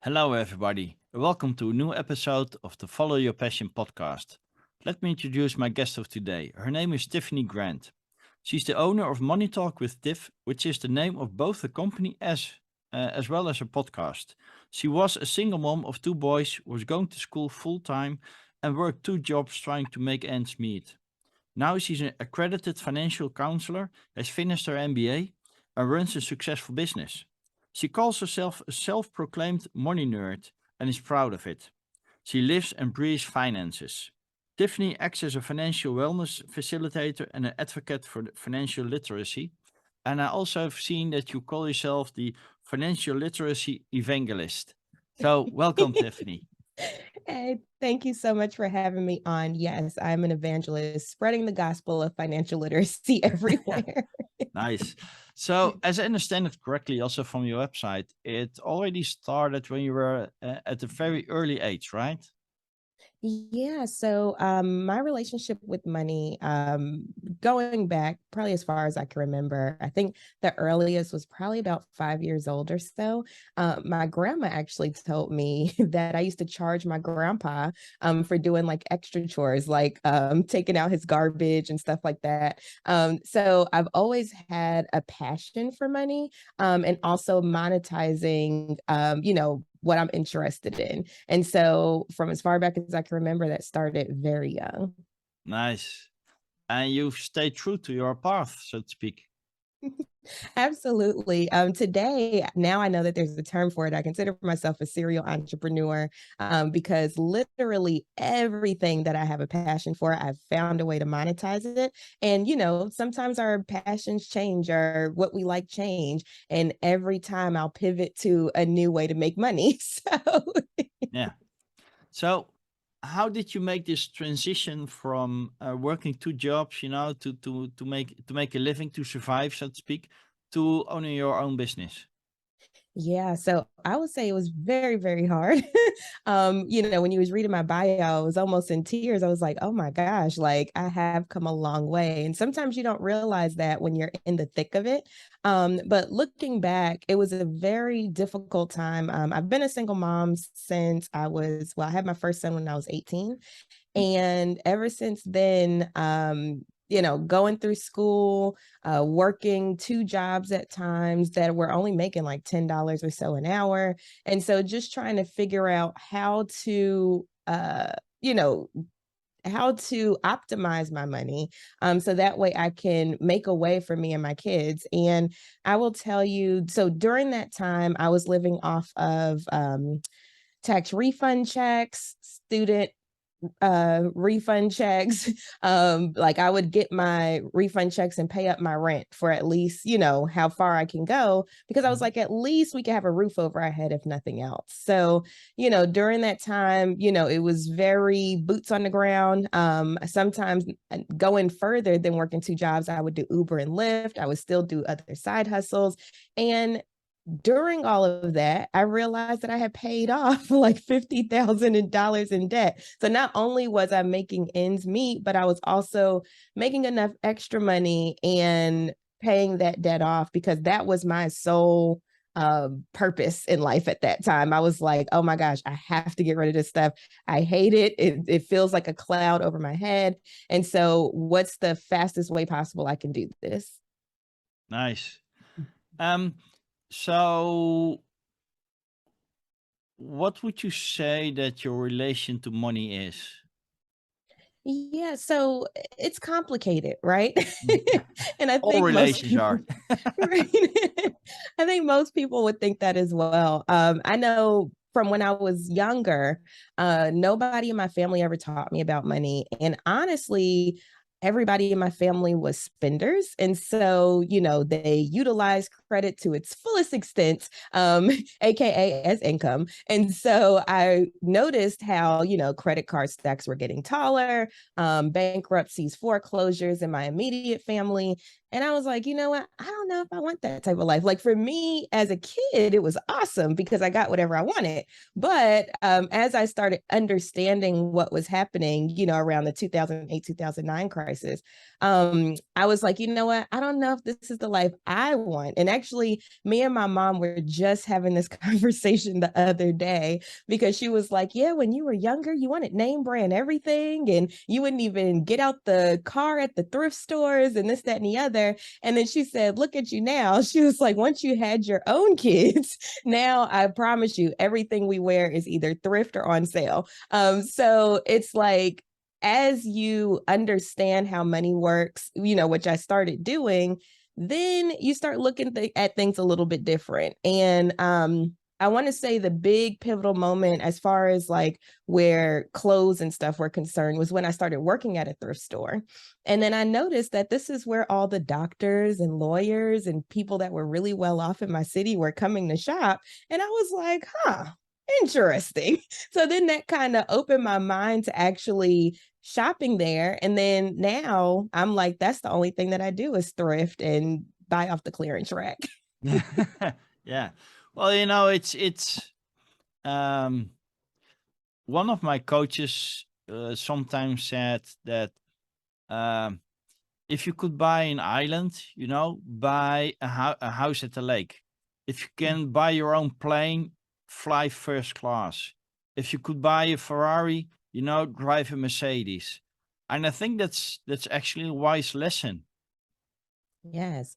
Hello, everybody. Welcome to a new episode of the Follow Your Passion podcast. Let me introduce my guest of today. Her name is Tiffany Grant. She's the owner of Money Talk with Tiff, which is the name of both the company as well as a podcast. She was a single mom of two boys, was going to school full time, and worked two jobs trying to make ends meet. Now she's an accredited financial counselor, has finished her MBA, and runs a successful business. She calls herself a self proclaimed money nerd and is proud of it. She lives and breathes finances. Tiffany acts as a financial wellness facilitator and an advocate for financial literacy. And I also have seen that you call yourself the financial literacy evangelist. So, welcome, Tiffany. Hey, thank you so much for having me on. Yes, I'm an evangelist spreading the gospel of financial literacy everywhere. Nice. So, as I understand it correctly, also from your website, it already started when you were at a very early age, right? Yeah, so my relationship with money, going back probably as far as I can remember, I think the earliest was probably about 5 years old or so. My grandma actually told me that I used to charge my grandpa for doing like extra chores, like taking out his garbage and stuff like that. So I've always had a passion for money and also monetizing, what I'm interested in. And so, from as far back as I can remember, that started very young. Nice. And you've stayed true to your path, so to speak. Absolutely. Today, now I know that there's a term for it. I consider myself a serial entrepreneur because literally everything that I have a passion for, I've found a way to monetize it. And, sometimes our passions change or what we like change. And every time I'll pivot to a new way to make money. So, Yeah. So, how did you make this transition from working two jobs, to make a living, to survive, so to speak, to owning your own business? yeah, so I would say it was very, very hard. When you was reading my bio, I was almost in tears. I was like, oh my gosh, like I have come a long way. And sometimes you don't realize that when you're in the thick of it. But looking back, it was a very difficult time. I've been a single mom since I had my first son when I was 18. And ever since then, going through school, working two jobs at times that were only making like $10 or so an hour. And so just trying to figure out you know, how to optimize my money so that way I can make a way for me and my kids. And I will tell you, so during that time, I was living off of tax refund checks, student refund checks. Like I would get my refund checks and pay up my rent for at least, how far I can go because I was Mhm. like, at least we can have a roof over our head if nothing else. So, during that time, it was very boots on the ground. Sometimes going further than working two jobs, I would do Uber and Lyft. I would still do other side hustles. And during all of that, I realized that I had paid off like $50,000 in debt. So not only was I making ends meet, but I was also making enough extra money and paying that debt off because that was my sole purpose in life at that time. I was like, oh my gosh, I have to get rid of this stuff. I hate it. It feels like a cloud over my head. And so, what's the fastest way possible I can do this? Nice. Um, so what would you say that your relation to money is? Yeah, so it's complicated, right? Mm. And I All think most relations people, are. right? I think most people would think that as well. I know from when I was younger, nobody in my family ever taught me about money. And honestly, everybody in my family was spenders. And so, they utilized credit to its fullest extent, AKA as income. And so I noticed how, credit card stacks were getting taller, bankruptcies, foreclosures in my immediate family. And I was like, you know what? I don't know if I want that type of life. Like for me as a kid, it was awesome because I got whatever I wanted. But as I started understanding what was happening, around the 2008, 2009 crisis, I was like, you know what? I don't know if this is the life I want. And actually, me and my mom were just having this conversation the other day because she was like, yeah, when you were younger, you wanted name brand everything and you wouldn't even get out the car at the thrift stores and this, that, and the other. And then she said, look at you now. She was like, once you had your own kids, now I promise you, everything we wear is either thrift or on sale. So it's like, as you understand how money works, which I started doing, then you start looking at things a little bit different. And I want to say the big pivotal moment as far as like where clothes and stuff were concerned was when I started working at a thrift store. And then I noticed that this is where all the doctors and lawyers and people that were really well off in my city were coming to shop. And I was like, interesting. So then that kind of opened my mind to actually shopping there. And then now I'm like, that's the only thing that I do is thrift and buy off the clearance rack. Yeah. Well, it's um one of my coaches sometimes said that um if you could buy an island, buy a house at the lake. If you can buy your own plane, fly first class. If you could buy a Ferrari, drive a Mercedes. And I think that's actually a wise lesson. Yes,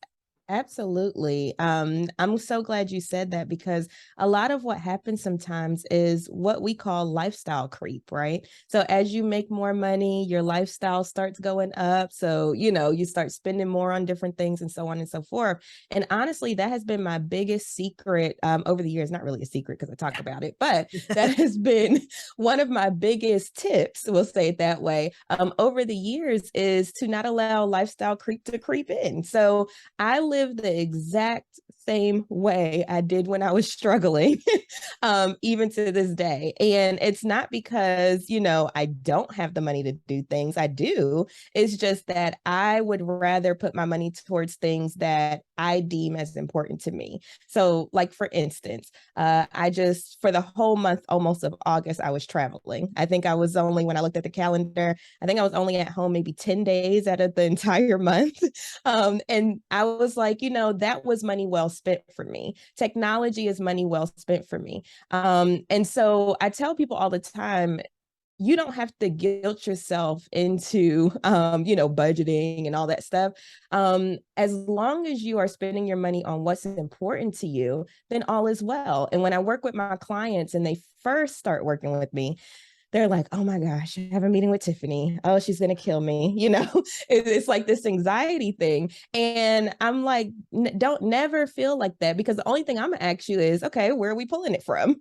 absolutely. I'm so glad you said that because a lot of what happens sometimes is what we call lifestyle creep, right? So as you make more money, your lifestyle starts going up. So, you start spending more on different things and so on and so forth. And honestly, that has been my biggest secret over the years. Not really a secret because I talk about it, but that has been one of my biggest tips, we'll say it that way, over the years is to not allow lifestyle creep to creep in. So I live the exact same way I did when I was struggling, even to this day. And it's not because, I don't have the money to do things. I do. It's just that I would rather put my money towards things that I deem as important to me. So, like, for instance, for the whole month almost of August, I was traveling. I think I was only, when I looked at the calendar, I think I was only at home maybe 10 days out of the entire month. And I was like, that was money well spent for me. Technology is money well spent for me. And so I tell people all the time, you don't have to guilt yourself into, budgeting and all that stuff. As long as you are spending your money on what's important to you, then all is well. And when I work with my clients and they first start working with me, they're like, oh my gosh, I have a meeting with Tiffany. Oh, she's going to kill me. It's like this anxiety thing. And I'm like, don't never feel like that, because the only thing I'm going to ask you is, okay, where are we pulling it from?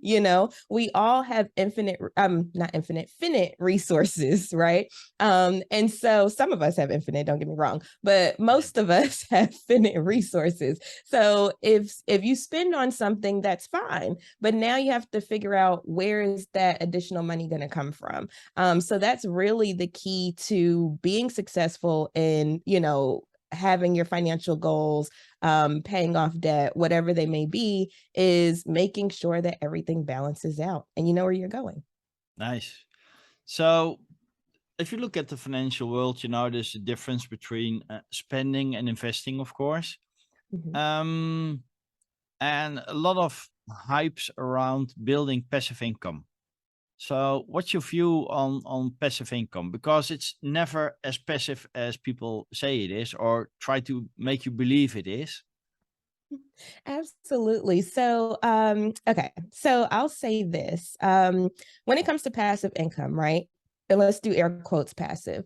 We all have finite resources, right? And so some of us have infinite, don't get me wrong, but most of us have finite resources. So if you spend on something, that's fine. But now you have to figure out, where is that additional money going to come from? So that's really the key to being successful in, having your financial goals, paying off debt, whatever they may be, is making sure that everything balances out and you know where you're going. Nice. So if you look at the financial world, there's a difference between spending and investing, of course. Mhm. And a lot of hypes around building passive income. So what's your view on passive income? Because it's never as passive as people say it is, or try to make you believe it is. Absolutely. So, okay. So I'll say this. When it comes to passive income, right? And let's do air quotes passive.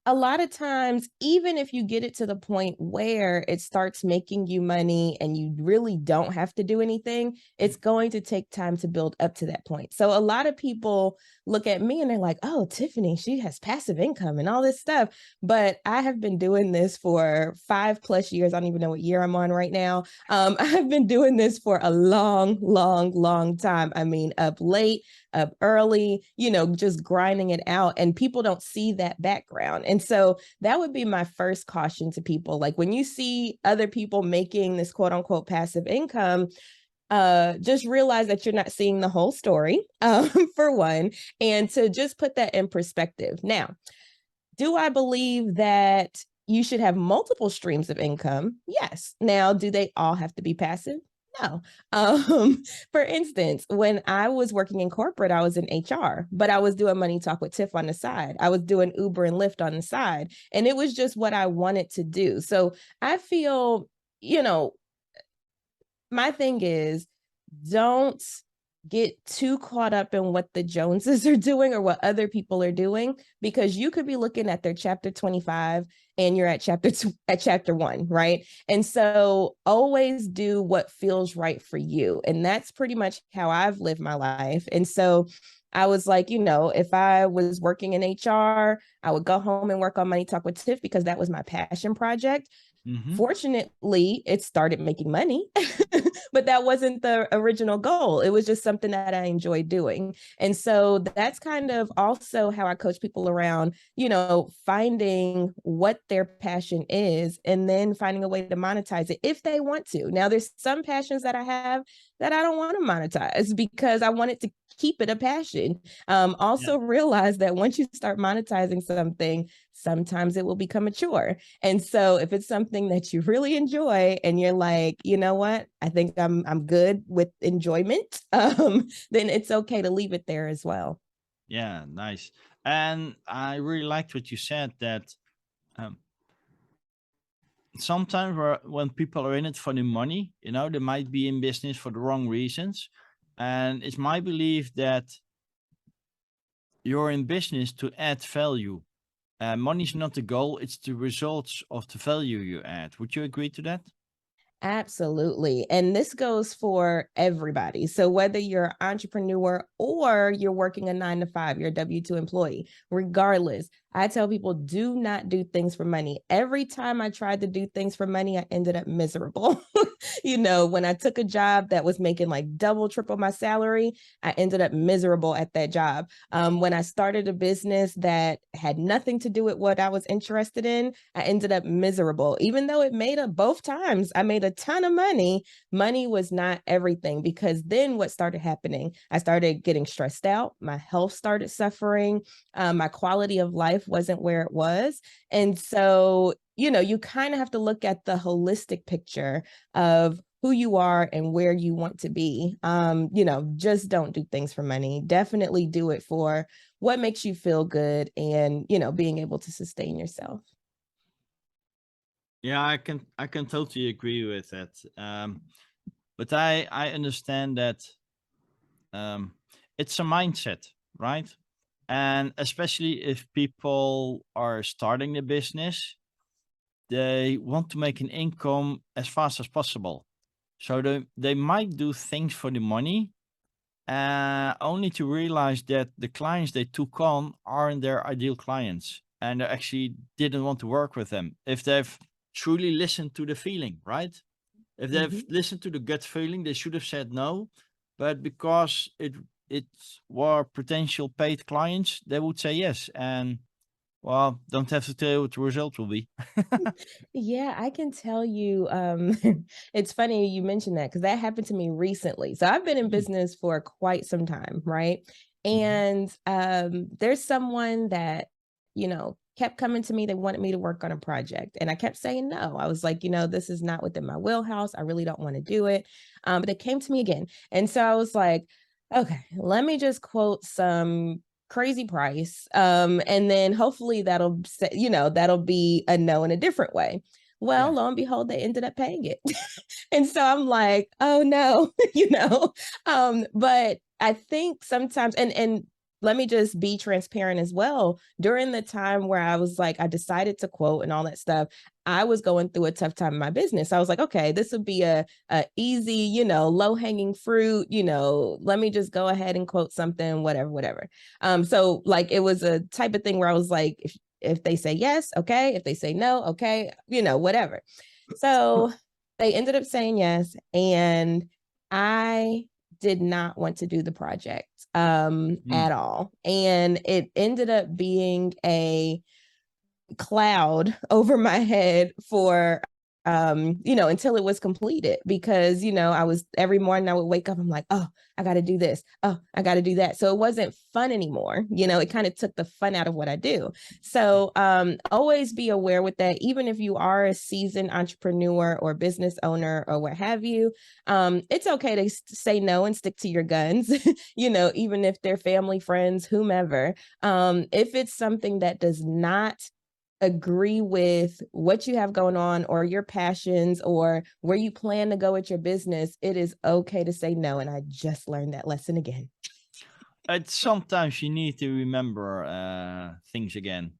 A lot of times, even if you get it to the point where it starts making you money and you really don't have to do anything, it's going to take time to build up to that point. So a lot of people look at me and they're like, oh, Tiffany, she has passive income and all this stuff. But I have been doing this for 5+ years. I don't even know what year I'm on right now. I've been doing this for a long, long, long time. I mean, up late, up early, just grinding it out. And people don't see that background. And And so that would be my first caution to people. Like when you see other people making this quote unquote passive income, just realize that you're not seeing the whole story, for one, and to just put that in perspective. Now, do I believe that you should have multiple streams of income? Yes. Now, do they all have to be passive? No. For instance, when I was working in corporate, I was in HR, but I was doing Money Talk with Tiff on the side. I was doing Uber and Lyft on the side, and it was just what I wanted to do. So I feel, you know, my thing is, don't get too caught up in what the Joneses are doing or what other people are doing, because you could be looking at their chapter 25 and you're at chapter 1, right? And so always do what feels right for you. And that's pretty much how I've lived my life. And so I was like, if I was working in HR, I would go home and work on Money Talk with Tiff because that was my passion project. Fortunately, it started making money, but that wasn't the original goal. It was just something that I enjoyed doing. And so that's kind of also how I coach people around, finding what their passion is and then finding a way to monetize it if they want to. Now, there's some passions that I have that I don't want to monetize because I want it to keep it a passion. Also realize that once you start monetizing something, sometimes it will become a chore. And so if it's something that you really enjoy and you're like, you know what, I think I'm good with enjoyment, then it's okay to leave it there as well. Yeah, nice. And I really liked what you said that um, sometimes when people are in it for the money, they might be in business for the wrong reasons. And it's my belief that you're in business to add value. Money is not the goal, it's the results of the value you add. Would you agree to that? Absolutely. And this goes for everybody. So whether you're an entrepreneur or you're working a 9 to 5, you're a W-2 employee, regardless, I tell people, do not do things for money. Every time I tried to do things for money, I ended up miserable. When I took a job that was making like double, triple my salary, I ended up miserable at that job. When I started a business that had nothing to do with what I was interested in, I ended up miserable. Even though it made up both times, I made a ton of money. Money was not everything, because then what started happening? I started getting stressed out. My health started suffering. My quality of life wasn't where it was. And so, you kind of have to look at the holistic picture of who you are and where you want to be. Just don't do things for money. Definitely do it for what makes you feel good and, being able to sustain yourself. Yeah, I can totally agree with that. But I understand that it's a mindset, right? And especially if people are starting the business, they want to make an income as fast as possible. So they might do things for the money, only to realize that the clients they took on aren't their ideal clients and they actually didn't want to work with them. If they've truly listened to the feeling, right? If they've listened to the gut feeling, they should have said no. But because it were potential paid clients, they would say yes. And well, don't have to tell you what the result will be. Yeah, I can tell you. It's funny you mentioned that because that happened to me recently. So I've been in Mm, business for quite some time, right? mhm. And there's someone that, kept coming to me. They wanted me to work on a project, and I kept saying no. I was like, this is not within my wheelhouse. I really don't want to do it. But they came to me again, and so I was like, okay, let me just quote some crazy price, and then hopefully that'll say, that'll be a no in a different way. Well, Yeah. lo and behold, they ended up paying it. And so I'm like, oh no, but I think sometimes, and let me just be transparent as well. During the time where I was like, I decided to quote and all that stuff, I was going through a tough time in my business. I was like, okay, this would be a easy, low hanging fruit, let me just go ahead and quote something, whatever. So like it was a type of thing where I was like, if they say yes, okay. If they say no, okay, whatever. So they ended up saying yes, and I did not want to do the project Mm, at all. And it ended up being cloud over my head for until it was completed, because I was, every morning I would wake up, I'm like, oh, I got to do this, oh, I got to do that. So it wasn't fun anymore. It kind of took the fun out of what I do. So always be aware with that. Even if you are a seasoned entrepreneur or business owner or what have you, it's okay to say no and stick to your guns. Even if they're family, friends, whomever. If it's something that does not agree with what you have going on or your passions or where you plan to go with your business, it is okay to say no. And I just learned that lesson again. Sometimes you need to remember things again.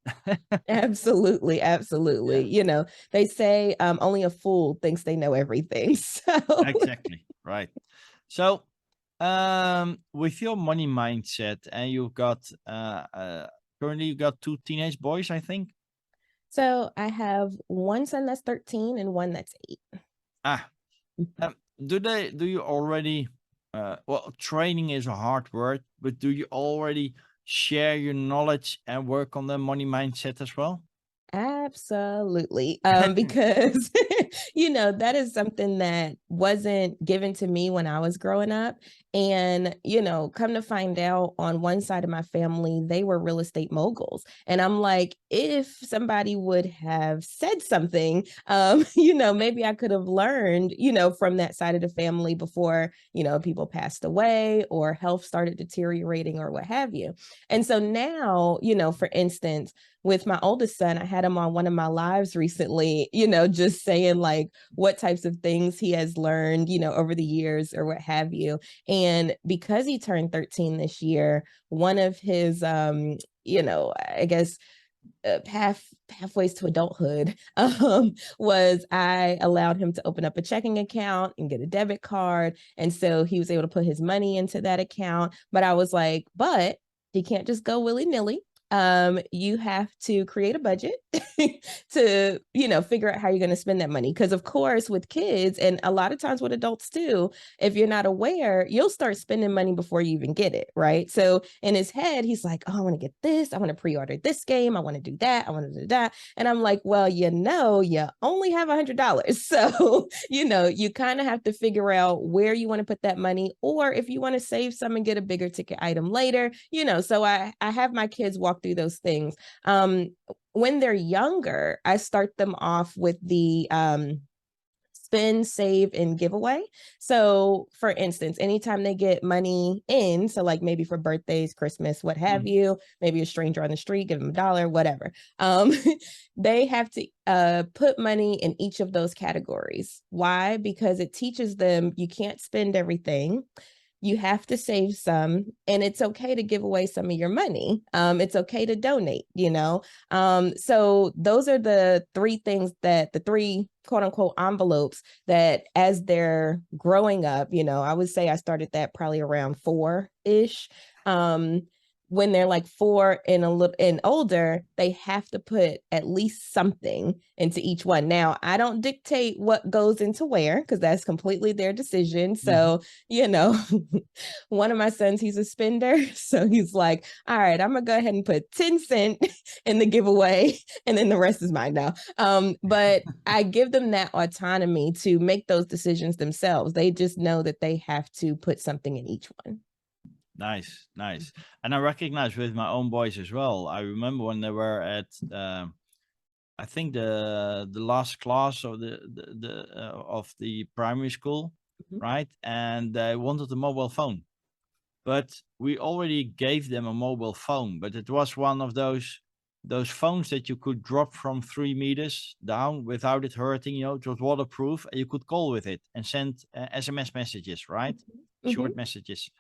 Absolutely, absolutely. Yeah, They say only a fool thinks they know everything. So exactly. Right. So, with your money mindset, and you've got currently you got two teenage boys, I think. so I have one son that's 13 and one that's 8. Ah, do you already? Well, training is a hard word, but do you already share your knowledge and work on the money mindset as well? Absolutely. Because, that is something that wasn't given to me when I was growing up. And, come to find out, on one side of my family, they were real estate moguls. And I'm like, if somebody would have said something, maybe I could have learned, from that side of the family before, people passed away or health started deteriorating or what have you. And so now, for instance, with my oldest son, I had him on one of my lives recently, just saying like what types of things he has learned, over the years or what have you. And because he turned 13 this year, one of his, I guess, pathways to adulthood was I allowed him to open up a checking account and get a debit card. And so he was able to put his money into that account. But I was like, but you can't just go willy-nilly. You have to create a budget to, figure out how you're going to spend that money. Because of course, with kids, and a lot of times with adults too, if you're not aware, you'll start spending money before you even get it, right? So in his head, he's like, oh, I want to get this, I want to pre-order this game, I want to do that, I want to do that. And I'm like, well, you only have $100. So, you kind of have to figure out where you want to put that money, or if you want to save some and get a bigger ticket item later, so I have my kids walk through those things. When they're younger, I start them off with the spend, save, and giveaway. So, for instance, anytime they get money in, so like maybe for birthdays, Christmas, what have you, maybe a stranger on the street, give them $1, whatever. They have to put money in each of those categories. Why? Because it teaches them you can't spend everything. You have to save some, and it's okay to give away some of your money. It's okay to donate, so those are the three quote unquote envelopes that, as they're growing up, I would say I started that probably around 4-ish. When they're like 4 and a little and older, they have to put at least something into each one. Now, I don't dictate what goes into where, because that's completely their decision. So, one of my sons, he's a spender. So he's like, all right, I'm gonna go ahead and put 10 cents in the giveaway, and then the rest is mine now. But I give them that autonomy to make those decisions themselves. They just know that they have to put something in each one. Nice, nice. And I recognize with my own boys as well. I remember when they were at, I think the last class of the primary school, right? And they wanted a mobile phone, but we already gave them a mobile phone. But it was one of those phones that you could drop from 3 meters down without it hurting. It was waterproof, and you could call with it and send SMS messages, right? Short messages.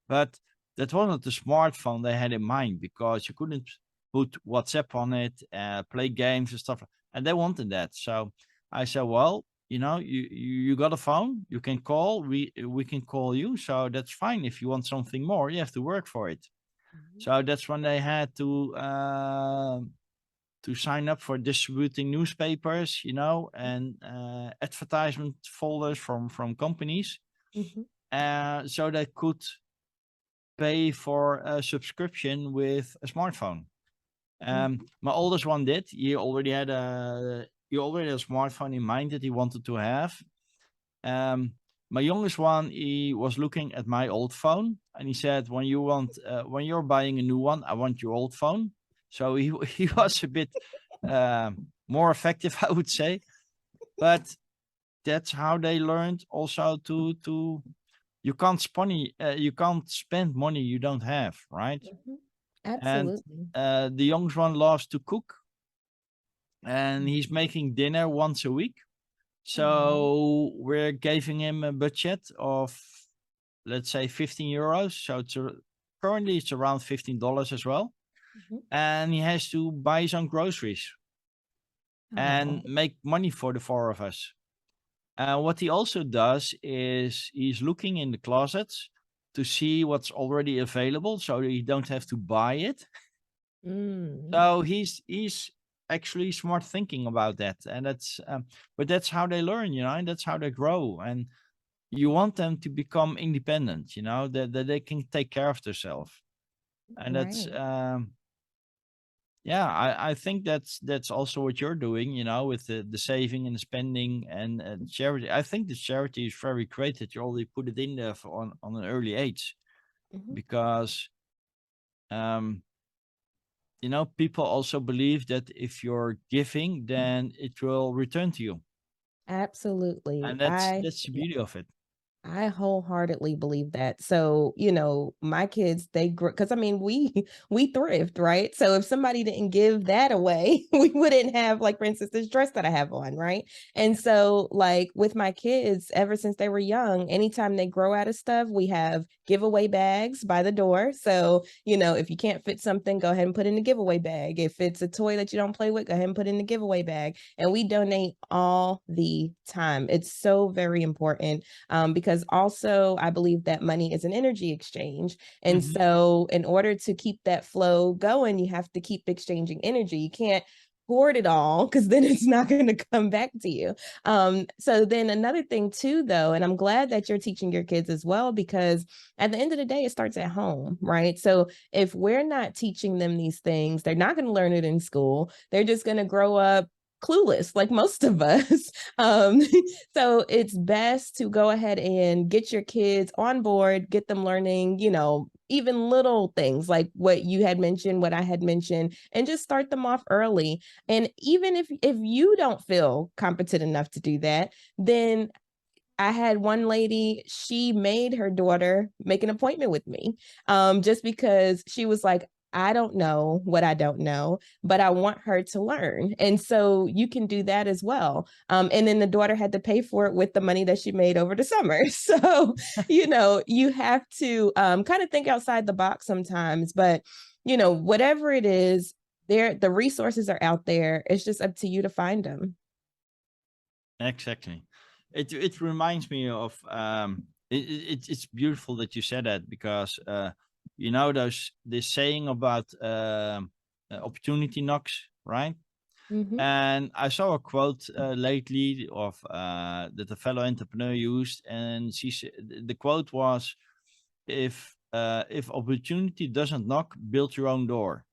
But that wasn't the smartphone they had in mind, because you couldn't put WhatsApp on it, play games and stuff. And they wanted that. So I said, well, you got a phone, you can call, we can call you. So that's fine. If you want something more, you have to work for it. So that's when they had to sign up for distributing newspapers, and advertisement folders from companies. So they could pay for a subscription with a smartphone. My oldest one did. He already had a smartphone in mind that he wanted to have. My youngest one, he was looking at my old phone, and he said, when you're buying a new one, I want your old phone. So he he was a bit more effective, I would say. But that's how they learned also to you can't spend money you don't have, right? And Absolutely. the youngest one loves to cook, and he's making dinner once a week. Aw. So we're giving him a budget of, let's say, 15 euros. So currently it's around $15 as well. Mhm. And he has to buy some groceries Aw. and make money for the four of us. What he also does is he's looking in the closets to see what's already available, so you don't have to buy it. Mm. So he's actually smart thinking about that, and but that's how they learn, and that's how they grow. And you want them to become independent, that they can take care of themselves. And that's Right. yeah, I think that's also what you're doing, with the saving and the spending and charity. I think the charity is very great that you already put it in there on an early age, Mhm. because um people also believe that if you're giving, then it will return to you, Absolutely. and that's the beauty of it. I wholeheartedly believe that. So, my kids, they grow because I mean, we we thrift, right? So if somebody didn't give that away, we wouldn't have, like, for instance, this dress that I have on, right? And so, like, with my kids, ever since they were young, anytime they grow out of stuff, we have giveaway bags by the door. So, if you can't fit something, go ahead and put in the giveaway bag. If it's a toy that you don't play with, go ahead and put in the giveaway bag. And we donate all the time. It's so very important, because also I believe that money is an energy exchange. And Hmm. so, in order to keep that flow going, you have to keep exchanging energy. You can't hoard it all because then it's not going to come back to you. So, then another thing, too, though, and I'm glad that you're teaching your kids as well, because at the end of the day, it starts at home, right? So, if we're not teaching them these things, they're not going to learn it in school. They're just going to grow up clueless like most of us. um so it's best to go ahead and get your kids on board, get them learning, even little things like what you had mentioned, what I had mentioned, and just start them off early. And even if you don't feel competent enough to do that, then I had one lady, she made her daughter make an appointment with me, just because she was like, I don't know what I don't know, but I want her to learn. And so you can do that as well. And then the daughter had to pay for it with the money that she made over the summer. So, you have to kind of think outside the box sometimes, but, whatever it is, the resources are out there. It's just up to you to find them. Exactly. It reminds me of it's beautiful that you said that, because those this saying about opportunity knocks, right? Hmm. And I saw a quote lately of that a fellow entrepreneur used, and the quote was, if opportunity doesn't knock, build your own door,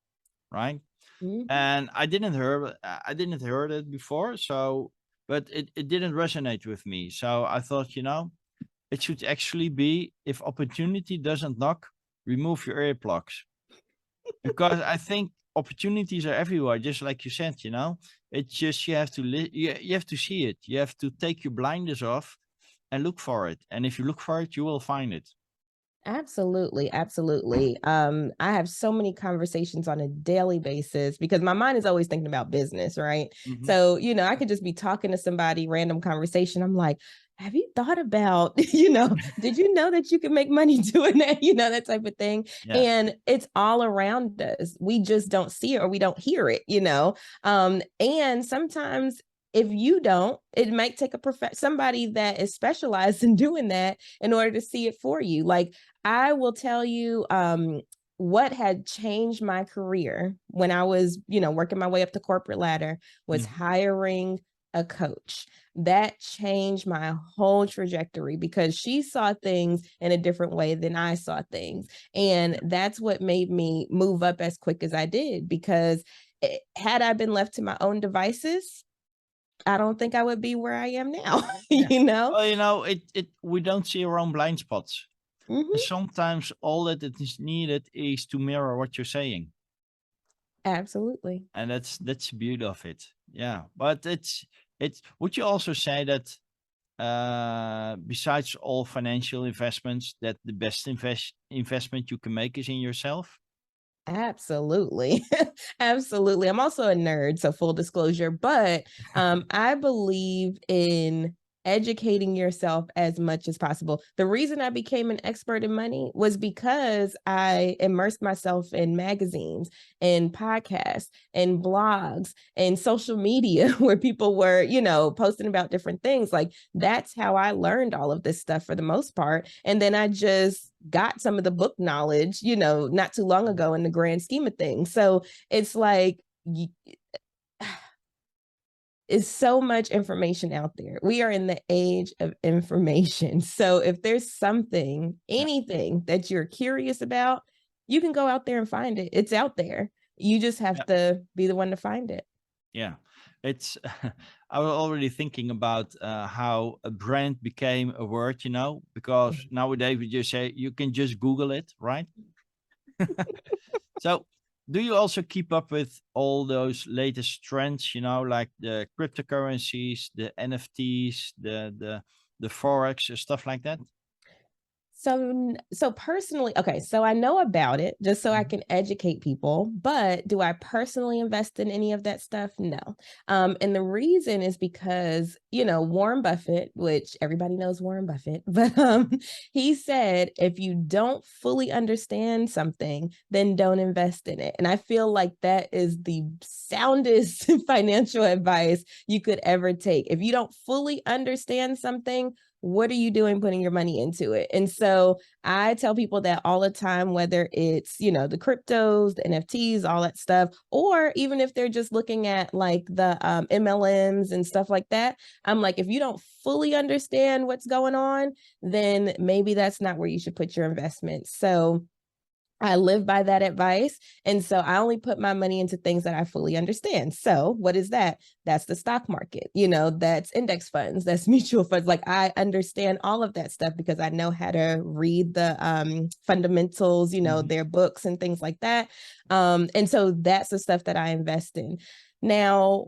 right? Hmm. And I didn't hear it before, so but it didn't resonate with me. So I thought, it should actually be, if opportunity doesn't knock, remove your earplugs, because I think opportunities are everywhere, just like you said. It's just you have to you have to see it. You have to take your blinders off and look for it. And if you look for it, you will find it. Absolutely, absolutely. I have so many conversations on a daily basis because my mind is always thinking about business, right? Hmm. So, I could just be talking to somebody, random conversation. I'm like, have you thought about, did you know that you can make money doing that? That type of thing. Yeah. And it's all around us. We just don't see it or we don't hear it. And sometimes if you don't, it might take somebody that is specialized in doing that in order to see it for you. Like, I will tell you, what had changed my career when I was, working my way up the corporate ladder was Hmm. hiring a coach. That changed my whole trajectory because she saw things in a different way than I saw things. And that's what made me move up as quick as I did, because had I been left to my own devices, I don't think I would be where I am now, Yeah. you know? Well, we don't see our own blind spots. Mhm. Sometimes all that it is needed is to mirror what you're saying. Absolutely. And that's the beauty of it. Yeah. But it's would you also say that besides all financial investments, that the best investment you can make is in yourself? Absolutely. Absolutely. I'm also a nerd, so full disclosure, but I believe in educating yourself as much as possible. The reason I became an expert in money was because I immersed myself in magazines and podcasts and blogs and social media where people were, posting about different things. Like, that's how I learned all of this stuff for the most part. And then I just got some of the book knowledge, not too long ago in the grand scheme of things. So it's like, is so much information out there. We are in the age of information. So if there's something, Yeah. anything that you're curious about, you can go out there and find it. It's out there. You just have Yeah. to be the one to find it. Yeah. It's I was already thinking about how a brand became a word, because nowadays we just say you can just Google it, right? So do you also keep up with all those latest trends, like the cryptocurrencies, the NFTs, the Forex, stuff like that? So personally, okay, so I know about it just so I can educate people, but do I personally invest in any of that stuff? No. And the reason is because, Warren Buffett, which everybody knows Warren Buffett, but he said if you don't fully understand something, then don't invest in it. And I feel like that is the soundest financial advice you could ever take. If you don't fully understand something, what are you doing putting your money into it? And so I tell people that all the time, whether it's, the cryptos, the NFTs, all that stuff, or even if they're just looking at like the MLMs and stuff like that, I'm like, if you don't fully understand what's going on, then maybe that's not where you should put your investments. So I live by that advice. And so I only put my money into things that I fully understand. So what is that? That's the stock market, that's index funds, that's mutual funds. Like, I understand all of that stuff because I know how to read the fundamentals, their books and things like that. And so that's the stuff that I invest in. Now,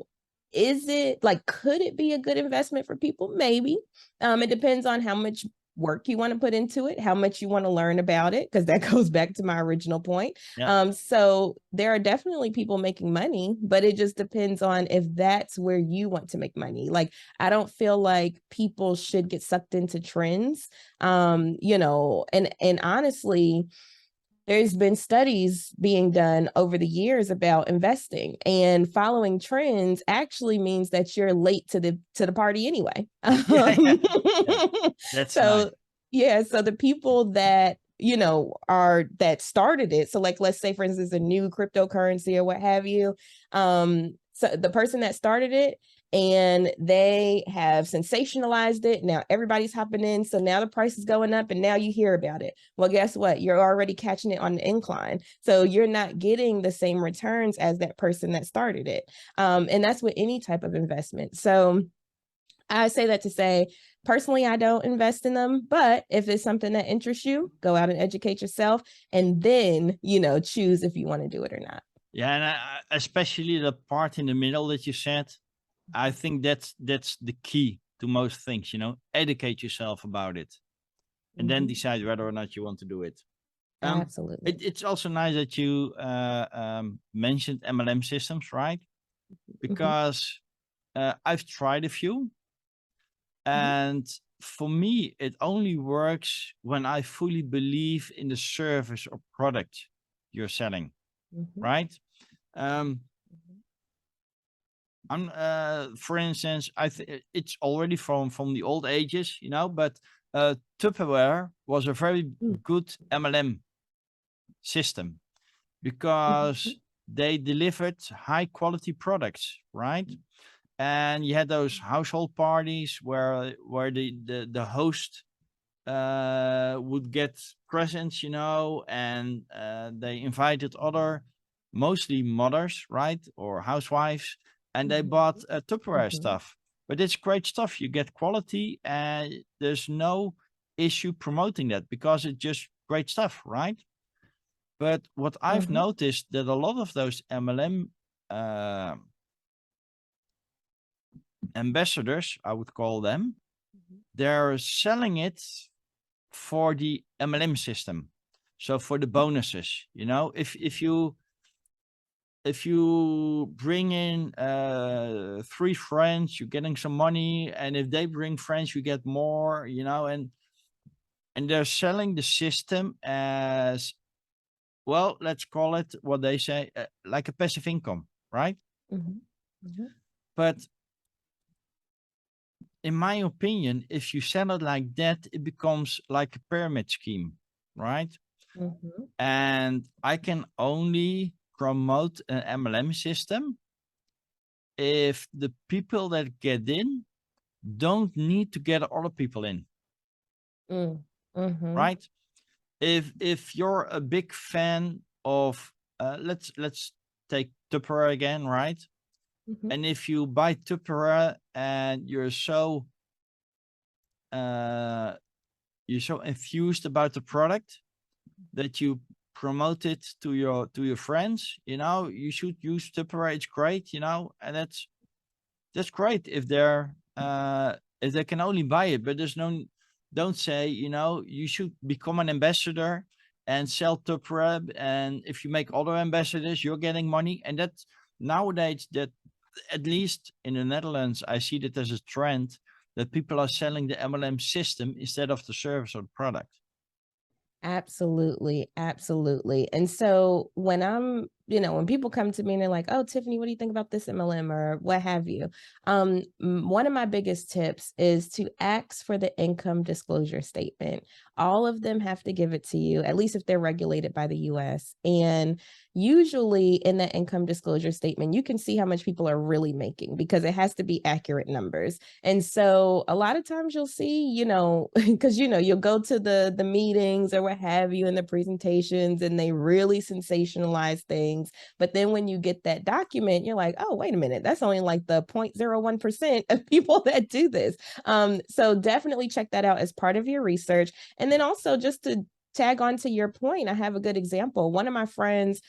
is it like, could it be a good investment for people? Maybe. It depends on how much work you want to put into it, how much you want to learn about it, because that goes back to my original point. Yeah. So there are definitely people making money, but it just depends on if that's where you want to make money. Like, I don't feel like people should get sucked into trends. And honestly, there's been studies being done over the years about investing, and following trends actually means that you're late to the party anyway. Yeah. That's nice. So yeah, so the people that that started it, so like, let's say for instance a new cryptocurrency or what have you, so the person that started it, and they have sensationalized it. Now everybody's hopping in. So now the price is going up and now you hear about it. Well, guess what? You're already catching it on the incline. So you're not getting the same returns as that person that started it. And that's with any type of investment. So I say that to say, personally, I don't invest in them, but if it's something that interests you, go out and educate yourself, and then, choose if you want to do it or not. Yeah, and especially the part in the middle that you said, I think that's the key to most things. Educate yourself about it, and then decide whether or not you want to do it. Absolutely. It's also nice that you mentioned MLM systems, right? Because I've tried a few, and for me, it only works when I fully believe in the service or product you're selling, right? For instance, it's already from the old ages, but Tupperware was a very good MLM system because they delivered high quality products, right? and you had those household parties where the host would get presents, and they invited other, mostly mothers, right, or housewives, and they bought Tupperware stuff. But it's great stuff. You get quality, and there's no issue promoting that because it's just great stuff, right? But what I've noticed that a lot of those MLM ambassadors, I would call them, they're selling it for the MLM system. So for the bonuses, if you bring in 3 friends, you're getting some money, and if they bring friends, you get more, and they're selling the system as, well, let's call it what they say, like a passive income, right? But in my opinion, if you sell it like that, it becomes like a pyramid scheme, right? And I can only promote an MLM system if the people that get in don't need to get other people in, right? If you're a big fan of, let's take Tupperware again, right? And if you buy Tupperware and you're so enthused about the product that you promote it to your friends, you should use Tupperware. It's great, and that's great if they can only buy it. But don't say, you should become an ambassador and sell Tupperware, and if you make other ambassadors, you're getting money. And that nowadays, that at least in the Netherlands, I see that there's a trend that people are selling the MLM system instead of the service or the product. Absolutely. And so when when people come to me and they're like, oh, Tiffany, what do you think about this MLM or what have you? One of my biggest tips is to ask for the income disclosure statement. All of them have to give it to you, at least if they're regulated by the US. And usually in that income disclosure statement, you can see how much people are really making because it has to be accurate numbers. And so a lot of times you'll see, because, you'll go to the meetings or what have you in the presentations and they really sensationalize things. But then when you get that document, you're like, oh, wait a minute, that's only like the 0.01% of people that do this. So definitely check that out as part of your research. And then also just to tag on to your point, I have a good example. One of my friends,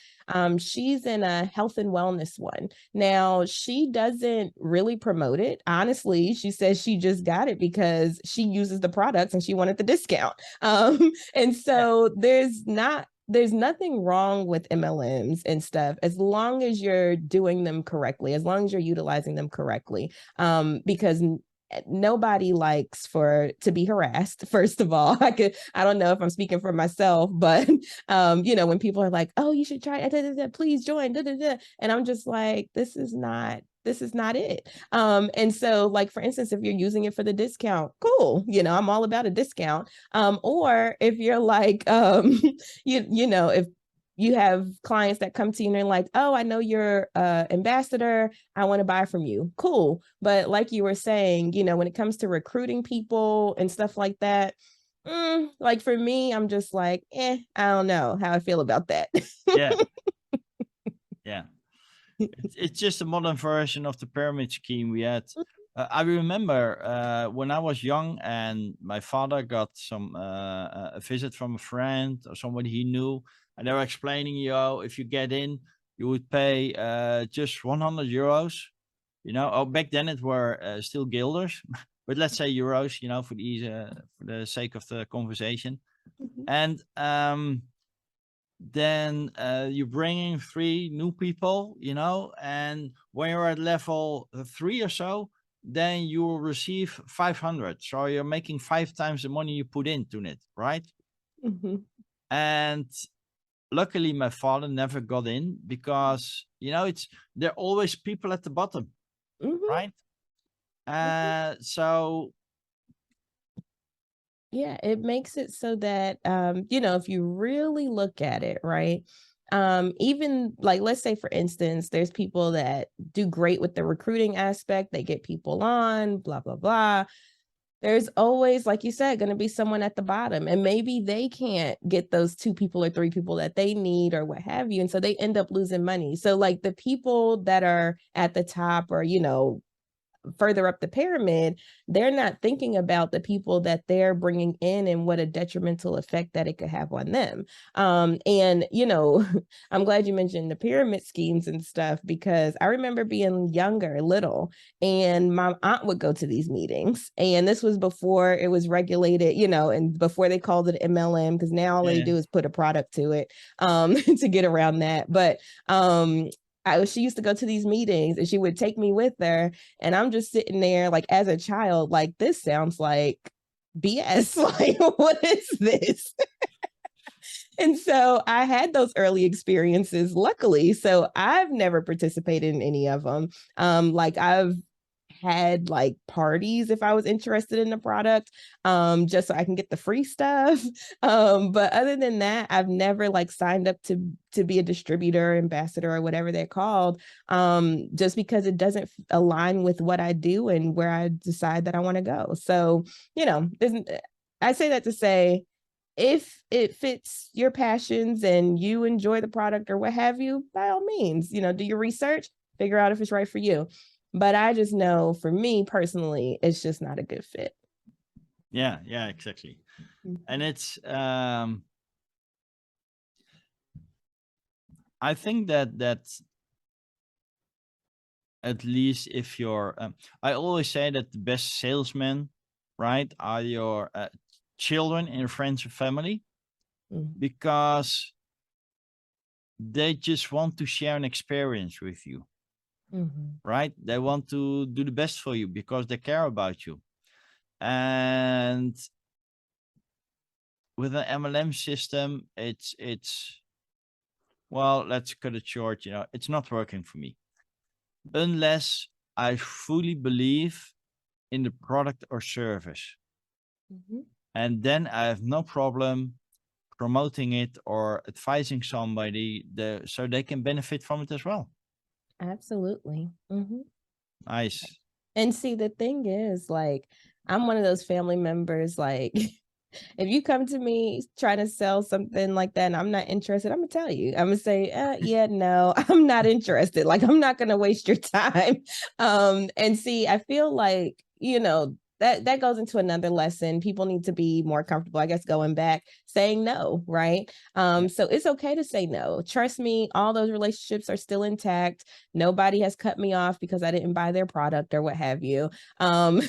she's in a health and wellness one. Now, she doesn't really promote it. Honestly, she says she just got it because she uses the products and she wanted the discount. And so there's nothing wrong with MLMs and stuff as long as you're doing them correctly, as long as you're utilizing them correctly, because nobody likes to be harassed. First of all, I don't know if I'm speaking for myself, but when people are like, oh, you should try, please join, and I'm just like, this is not it. And so like, for instance, if you're using it for the discount, cool. I'm all about a discount. Or if you're like, if you have clients that come to you and they're like, oh, I know you're ambassador, I want to buy from you. Cool. But like you were saying, when it comes to recruiting people and stuff like that, like for me, I'm just like, I don't know how I feel about that. Yeah. It's just a modern version of the pyramid scheme we had. I remember when I was young and my father got a visit from a friend or somebody he knew, and they were explaining, if you get in, you would pay just 100 euros. Oh, back then it were still guilders, but let's say euros, for the sake of the conversation. And then you bring in 3 new people, and when you're at level 3 or so, then you will receive 500. So you're making 5 times the money you put into it, right? And luckily my father never got in because, there are always people at the bottom, right? So yeah, it makes it so that, if you really look at it, right, Even like, let's say, for instance, there's people that do great with the recruiting aspect, they get people on, blah, blah, blah. There's always, like you said, going to be someone at the bottom, and maybe they can't get those 2 people or 3 people that they need or what have you. And so they end up losing money. So like the people that are at the top, or, further up the pyramid, they're not thinking about the people that they're bringing in and what a detrimental effect that it could have on them. And I'm glad you mentioned the pyramid schemes and stuff, because I remember being younger, little, and my aunt would go to these meetings, and this was before it was regulated, and before they called it MLM, because now all they do is put a product to it to get around that. But she used to go to these meetings, and she would take me with her, and I'm just sitting there like, as a child, like, this sounds like BS. Like, what is this? And so I had those early experiences, luckily. So I've never participated in any of them. Like, I've had like parties if I was interested in the product, just so I can get the free stuff. But other than that, I've never like signed up to be a distributor, ambassador, or whatever they're called, just because it doesn't align with what I do and where I decide that I want to go. So, I say that to say, if it fits your passions and you enjoy the product or what have you, by all means, do your research, figure out if it's right for you. But I just know, for me personally, it's just not a good fit. Yeah, exactly. And it's I think that at least if you're I always say that the best salesmen, right, are your children and your friends and family, because they just want to share an experience with you. Right? They want to do the best for you because they care about you. And with an MLM system, it's well, let's cut it short, it's not working for me. Unless I fully believe in the product or service. And then I have no problem promoting it or advising somebody so they can benefit from it as well. Absolutely. Nice. And see, the thing is, like, I'm one of those family members, like, if you come to me trying to sell something like that and I'm not interested, I'm gonna tell you. I'm gonna say, yeah, no, I'm not interested. Like, I'm not gonna waste your time. And see, I feel like, that goes into another lesson. People need to be more comfortable, I guess, going back, saying no, right? So it's okay to say no. Trust me, all those relationships are still intact. Nobody has cut me off because I didn't buy their product or what have you. I'm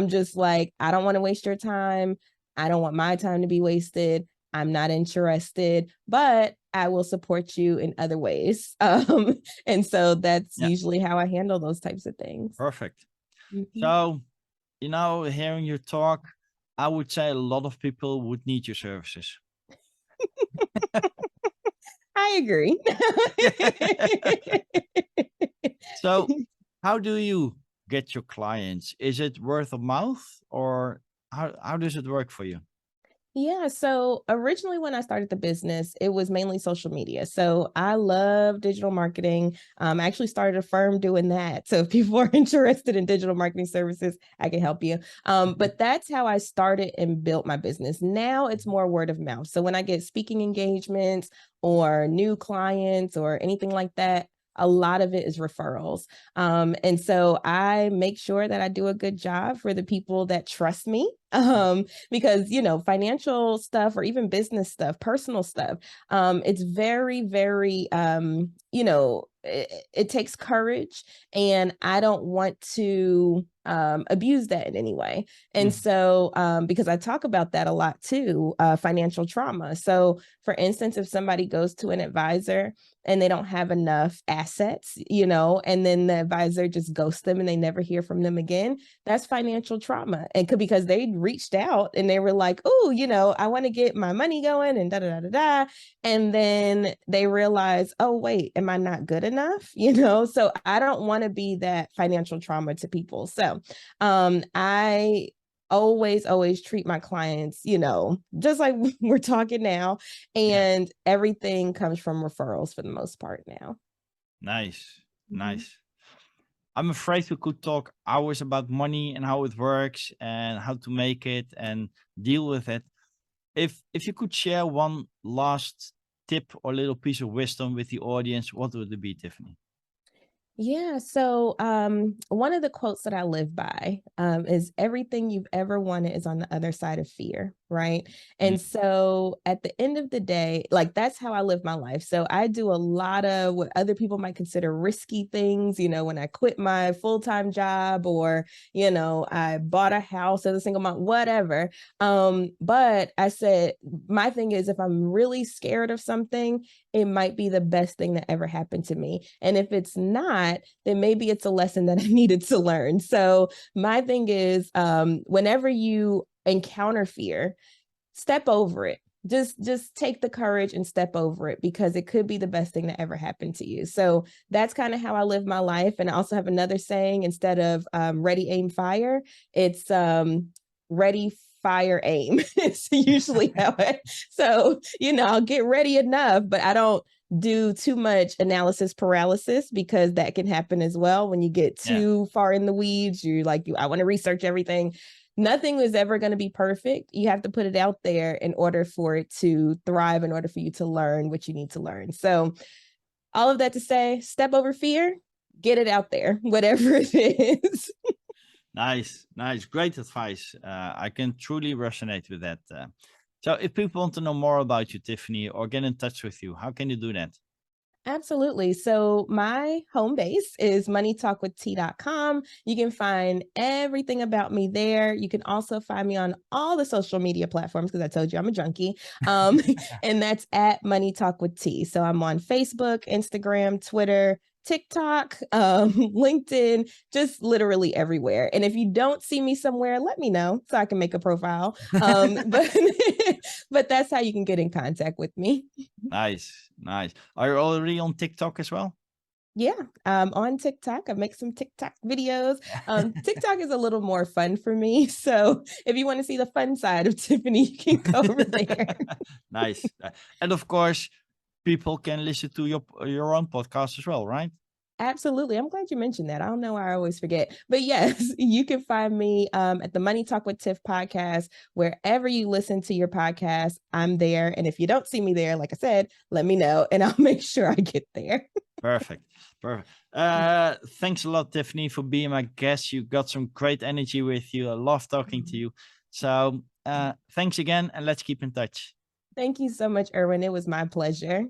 just like, I don't want to waste your time. I don't want my time to be wasted. I'm not interested, but I will support you in other ways. And so that's usually how I handle those types of things. Perfect. So, hearing your talk, I would say a lot of people would need your services. I agree. So, how do you get your clients? Is it word of mouth, or how does it work for you? Yeah. So originally, when I started the business, it was mainly social media. So I love digital marketing. I actually started a firm doing that. So if people are interested in digital marketing services, I can help you. But that's how I started and built my business. Now it's more word of mouth. So when I get speaking engagements or new clients or anything like that, a lot of it is referrals. And so I make sure that I do a good job for the people that trust me. Because, financial stuff or even business stuff, personal stuff, it's very, very, it takes courage, and I don't want to abuse that in any way. And so, because I talk about that a lot too, financial trauma. So for instance, if somebody goes to an advisor and they don't have enough assets, and then the advisor just ghosts them and they never hear from them again, that's financial trauma. And because they reached out and they were like, oh, I want to get my money going and da da da da da. And then they realize, oh, wait, am I not good enough? So I don't want to be that financial trauma to people. So I always treat my clients, just like we're talking now. And everything comes from referrals for the most part now. Nice. Nice. I'm afraid we could talk hours about money and how it works and how to make it and deal with it. If you could share one last tip or little piece of wisdom with the audience, what would it be, Tiffany? Yeah. So one of the quotes that I live by is everything you've ever wanted is on the other side of fear. Right. And so at the end of the day, like that's how I live my life. So I do a lot of what other people might consider risky things, when I quit my full-time job or, I bought a house as a single mom, whatever. But I said, my thing is if I'm really scared of something, it might be the best thing that ever happened to me. And if it's not, then maybe it's a lesson that I needed to learn. So my thing is, whenever you encounter fear, step over it. Just take the courage and step over it because it could be the best thing that ever happened to you. So that's kind of how I live my life. And I also have another saying, instead of ready, aim, fire, it's ready, fire, aim. It's usually how I'll get ready enough, but I don't do too much analysis paralysis because that can happen as well. When you get too far in the weeds, I want to research everything. Nothing is ever going to be perfect. You have to put it out there in order for it to thrive, in order for you to learn what you need to learn. So all of that to say, step over fear, get it out there, whatever it is. Nice. Great advice. I can truly resonate with that. So if people want to know more about you, Tiffany, or get in touch with you, how can you do that? Absolutely. So my home base is moneytalkwitht.com. You can find everything about me there. You can also find me on all the social media platforms because I told you I'm a junkie. And that's at Money Talk with T. So I'm on Facebook, Instagram, Twitter, TikTok, LinkedIn, just literally everywhere. And if you don't see me somewhere, let me know so I can make a profile. But that's how you can get in contact with me. Nice. Are you already on TikTok as well? Yeah, on TikTok. I make some TikTok videos. TikTok is a little more fun for me. So if you want to see the fun side of Tiffany, you can go over there. Nice. And of course, people can listen to your own podcast as well, right? Absolutely. I'm glad you mentioned that. I don't know why I always forget. But yes, you can find me at the Money Talk with Tiff podcast. Wherever you listen to your podcast, I'm there. And if you don't see me there, like I said, let me know and I'll make sure I get there. Perfect. Thanks a lot, Tiffany, for being my guest. You got some great energy with you. I love talking to you. So thanks again, and let's keep in touch. Thank you so much, Erwin. It was my pleasure.